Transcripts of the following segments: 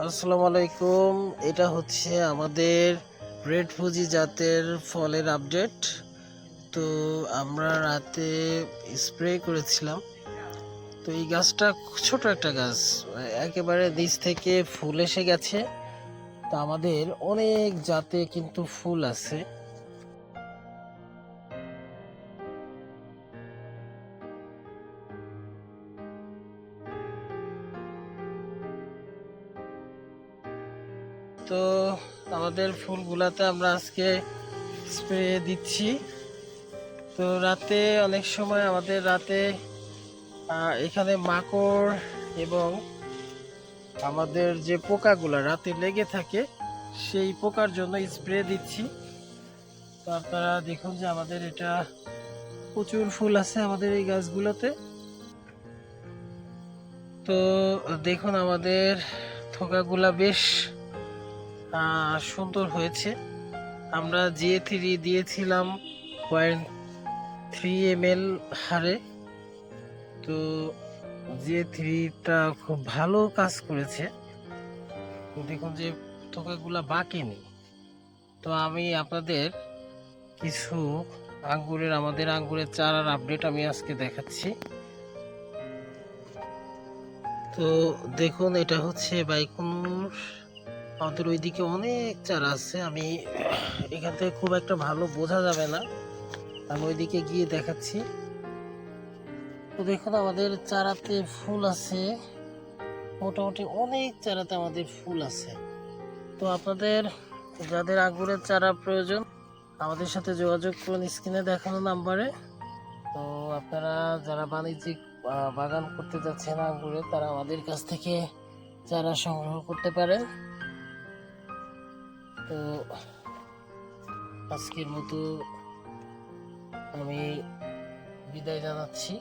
আসসালামু আলাইকুম। এটা হচ্ছে আমাদের রেড ফুজি জাতের ফলের আপডেট। তো আমরা রাতে স্প্রে করেছিলাম। তো এই গাছটা ছোট একটা গাছ, একেবারে নিচ থেকে ফুল এসে গেছে। তো আমাদের অনেক জাতে কিন্তু ফুল আছে। তো আমাদের ফুলগুলাতে আমরা আজকে স্প্রে দিচ্ছি। তো রাতে অনেক সময় আমাদের রাতে এখানে মাকড় এবং আমাদের যে পোকাগুলা রাতে লেগে থাকে, সেই পোকার জন্য স্প্রে দিচ্ছি। তো আপনারা দেখুন যে আমাদের এটা প্রচুর ফুল আছে আমাদের এই গাছগুলোতে। তো দেখুন আমাদের থোকাগুলা বেশ সুন্দর হয়েছে। আমরা GA3 দিয়েছিলাম 0.3 ml হারে। তো GA3টা খুব ভালো কাজ করেছে। দেখুন যে থোকাগুলা বাঁকেনি। তো আমি আপনাদের কিছু আমাদের আঙ্গুরের চারার আপডেট আমি আজকে দেখাচ্ছি। তো দেখুন এটা হচ্ছে বাইকুনুর। আমাদের ওইদিকে অনেক চারা আছে, আমি এখান থেকে খুব একটা ভালো বোঝা যাবে না, আমি ওইদিকে গিয়ে দেখাচ্ছি। তো দেখুন আমাদের চারাতে ফুল আছে, মোটামুটি অনেক চারাতে আমাদের ফুল আছে। তো আপনাদের যাদের আঙ্গুরের চারা প্রয়োজন আমাদের সাথে যোগাযোগ করুন স্ক্রিনে দেখানো নাম্বারে। তো আপনারা যারা বাণিজ্যিক বাগান করতে যাচ্ছেন আঙ্গুরে, তারা আমাদের কাছ থেকে চারা সংগ্রহ করতে পারেন। তো আজকের মতো আমি বিদায় জানাচ্ছি।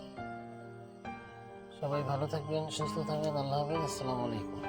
সবাই ভালো থাকবেন, সুস্থ থাকবেন। আল্লাহ হাফেজ। আসসালামু আলাইকুম।